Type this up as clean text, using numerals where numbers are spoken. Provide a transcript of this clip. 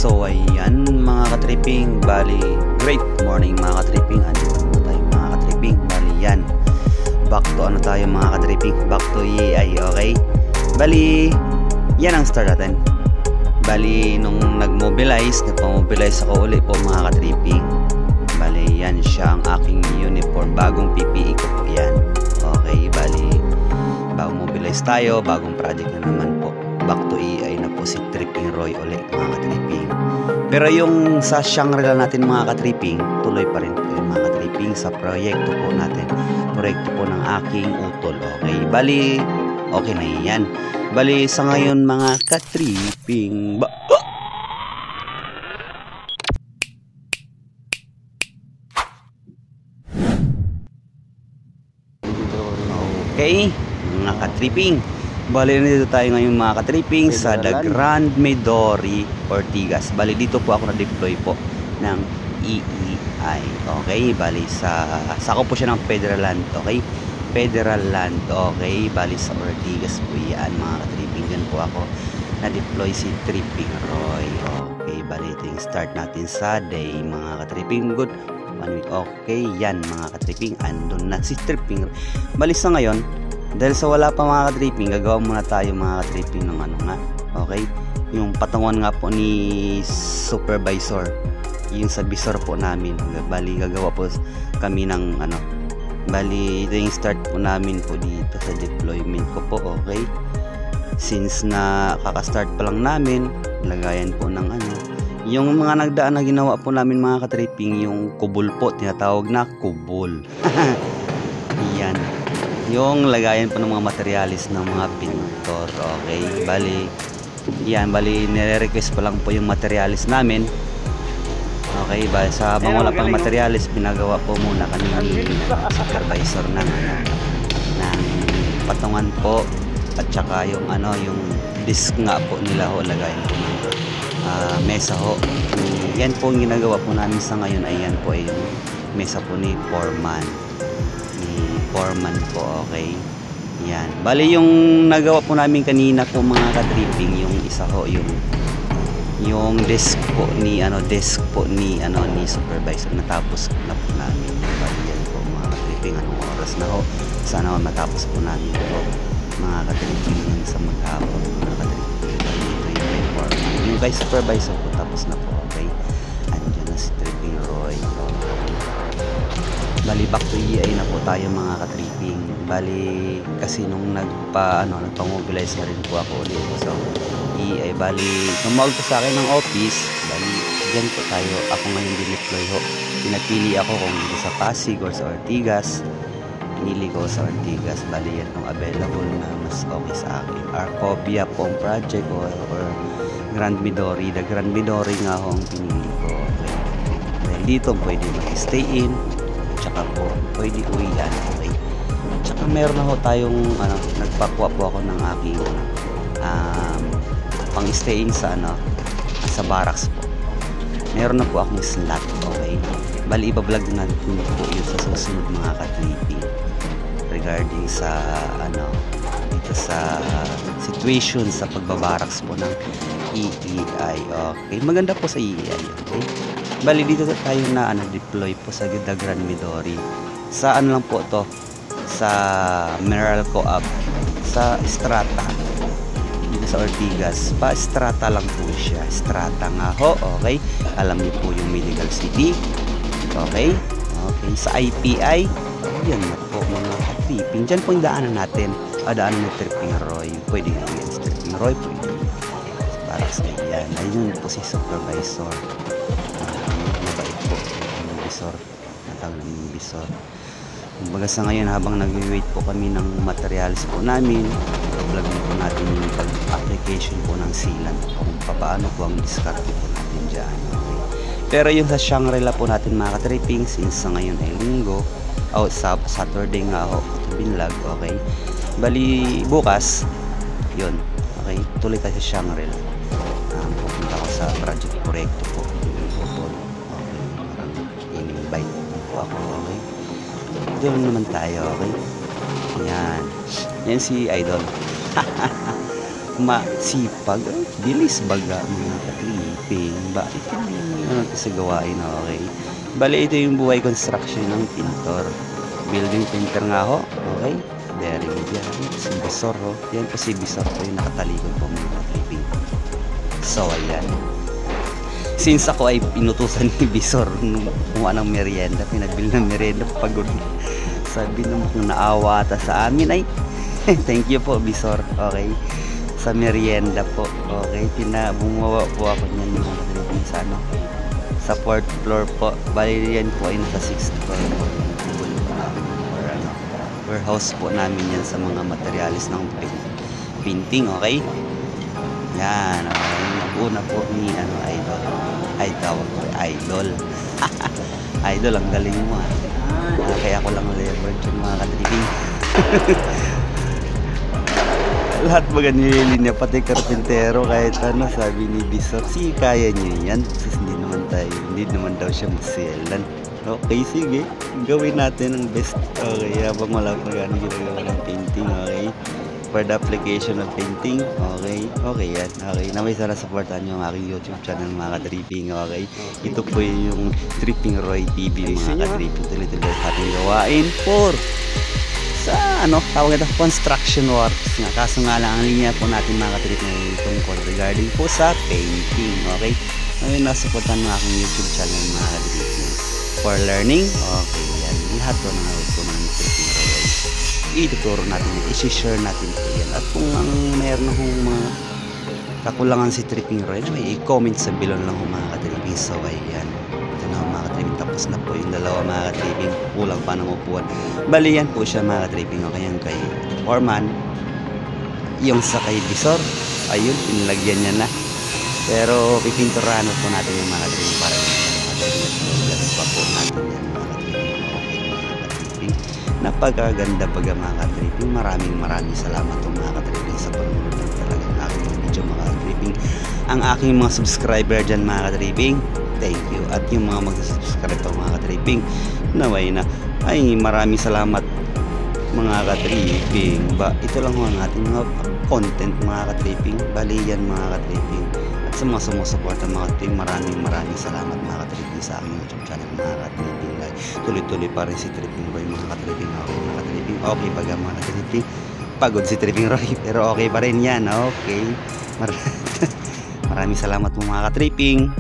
So ayan mga katripping, bali great morning mga katripping. Andito po tayo mga katripping, bali yan. Back to ano tayo mga katripping, back to EAI, okay? Bali, yan ang start natin. Bali nung nagmobilize ako uli po mga katripping. Bali yan siya ang aking uniform, bagong PPE ko po yan. Okay, bali bagong mobilize tayo, bagong project na naman po. Back to EAI na po si Tripping Roy ulit mga katripping. Pero yung sa Shangri-La natin mga katripping, tuloy pa rin po yung mga katripping sa proyekto po natin. Proyekto po ng aking utol. Okay, bali okay na yan. Bali sa ngayon mga katripping, okay mga katripping, bali dito tayo ngayon mga katripping sa The Grand Midori, Ortigas. Bali dito po ako na-deploy po ng EEI. Okay, bali sako po siya ng Federal Land. Okay, Federal Land. Okay, bali sa Ortigas po yan mga katripping. Yan po ako na-deploy si Tripping Roy. Okay, bali ito yung start natin sa day mga katripping. Good. Okay, yan mga katripping, andun na si Tripping. Bali sa ngayon, dahil sa wala pa mga katripping, gagawa muna tayo mga katripping ng ano nga. Okay, yung patungan nga po ni supervisor, yung sa visor po namin. Bali gagawa po kami ng ano, bali ito yung start po namin po dito sa deployment ko po. Okay, since na kakastart pa lang namin, lagayan po ng ano, yung mga nagdaan na ginawa po namin mga katripping, yung kubol po, tinatawag na kubol. Yan, yung lagayan po ng mga materialis ng mga pintor. Okay, bali yan, bali nire-request pa lang po yung materialis namin. Okay, bali sa habang wala pang materialis, pinagawa po muna kami ng supervisor ng patungan po, at saka yung ano, yung disc nga po nila ho, lagayan po ng mesa ho. Yan po yung ginagawa po namin sa ngayon. Ayan po ay yung mesa po ni Foreman po. Okay, yan, bali yung nagawa po namin kanina po mga katripping, yung isa ho, yung desk po ni ni supervisor, natapos na po namin. Bali yan po mga katripping, anong oras na ho, sana matapos po namin po mga katripping sa maghapon mga katripping. Yung kay supervisor po tapos na po. Okay, andyan na si Tripping Roy. Bali back to EAI na po tayo mga katripping. Bali kasi nung nagpa-mobilize na rin po ako ulit sa EAI. Bali tumawag po sa akin ng office. Bali dyan po tayo, ako ngayon dineploy ho. Pinapili ako kung dito sa Pasig or sa Ortigas. Pinili ko sa Ortigas. Bali yan yung available na mas okay sa akin. Arcovia po ang project or Grand Midori. The Grand Midori nga ho ang pinili ko. Okay, dahil dito pwede mag-stay in, tsaka po pwede uwian. Okay, tsaka meron na ho tayong nagpakuha po ako ng aking pang stay in sa sa barracks po. Meron na po akong slot. Okay, bali ibablog din natin po yun sa susunod mga katripping regarding sa dito sa situation sa pagbabaraks po ng EEI. Okay, maganda po sa EEI. Okay, bali dito tayo na deploy po sa The Grand Midori. Sa lang po to, sa Mineral Co-op sa Strata dito sa Ortigas. Pa Strata lang po siya, Strata nga ho. Okay, alam niyo po yung Medical City. Okay, okay, sa IPI yan na po mga katripping. Dyan po yung daanan natin, daanan ni Tripping Roy. Pwede nga yan si Tripping Roy, pwede para sa yan. Ayun po si supervisor. Mabait po yung visor, natawag ng visor. Kumbaga sa ngayon, habang nag-wait po kami ng materials po namin, vlog po natin yung pag-application po ng sealant, kung paano po ang discard po natin dyan. Okay, pero yung sa Shangri-La po natin mga katripping, since sa ngayon ay linggo, sa Saturday nga ako binlag. Okay, bali bukas yun. Okay, tuloy tayo sa Shangri-La. Pupunta ko sa project proyekto po. Okay, parang in-invite po ako. Okay, doon naman tayo. Okay, yan si Idol. masipag, bilis baga mga ka-tripping. Ba, ito yung sa gawain, okay? Bali, ito yung buhay construction ng pintor. Building painter nga ho, okay? Very good yan. Si Bisor, oh. Yan po si Bisor po yung nakatalikod po mga ka-tripping. So, ayan. Since ako ay pinutusan ni Bisor nung kumuha ng merienda, pinagbili ng merienda, pagod. Sabi naman kung naawa ata sa amin ay thank you po Bisor, okay, sa merienda po, okay, bumuwa po ako niyan mga ka-tripping sa ano, sa 4th floor po. Bali yan po ay nasa 6th floor po, or ano, warehouse po namin yan sa mga materialis ng painting, okay. Yan, okay. Una po ni ano, idol idol, ang galing mo kaya ako lang leverage yung mga ka-tripping. Lahat baga nililinya, pati karpintero, kahit ano, sabi ni Bisor, kaya nyo yan, kasi hindi naman daw siya masyalan. Okay, sige, gawin natin ang best, okay, habang wala pa gano'ng ginagawa ng painting, okay, for the application of painting, okay, yan, okay, na may sana supportan nyo ang aking YouTube channel mga ka-tripping, okay, ito po yung Tripping Roy TV mga ka-tripping, tuloy-tuloy sa ating gawain for sa ano, tawag ito, construction works nga. Kaso nga lang, ang linya po natin mga ka-tripping tungkol regarding po sa painting, okay, ngayon nasuportan ng aking YouTube channel mga ka-tripping for learning, okay, yan, lahat po ng natutunan ng Tripping Roy, ituturo natin, isi-share natin po yan. At kung mayroon akong mga kakulangan si Tripping Roy, may i-comment sa below lang kung mga ka-tripping. So ayan, ito na mga ka-tripping, tapos na po yung dalawa mga ka-tripping, kulang pa ng upuan. Bali yan po siya mga ka-tripping, okay, yan kay Foreman, yung sa kay Bisor, ayun, pinilagyan niya na, pero pipinturahan po natin yung mga ka-tripping para ganun pa po natin yan mga ka-tripping. Okay mga ka-tripping, napagaganda baga mga ka-tripping. Maraming salamat po mga ka-tripping sa panonood ng talagang aking video mga ka-tripping. Ang aking mga subscriber dyan mga ka-tripping, thank you. At yung mga mag-subscribe po mga ka-tripping, naway na ay maraming salamat mga ka-tripping. Ba, ito lang ho ang ating mga content mga ka-tripping. Bali yan mga ka-tripping. At sa mga sumusuporta mga ka-tripping, maraming salamat mga ka-tripping sa aking YouTube channel mga ka-tripping. Tuloy-tuloy pa rin si Tripping Roy mga ka-tripping, okay mga ka-tripping, okay baga mga ka-tripping, pagod si Tripping Roy pero okay pa rin yan, okay. Maraming salamat po mga ka-tripping.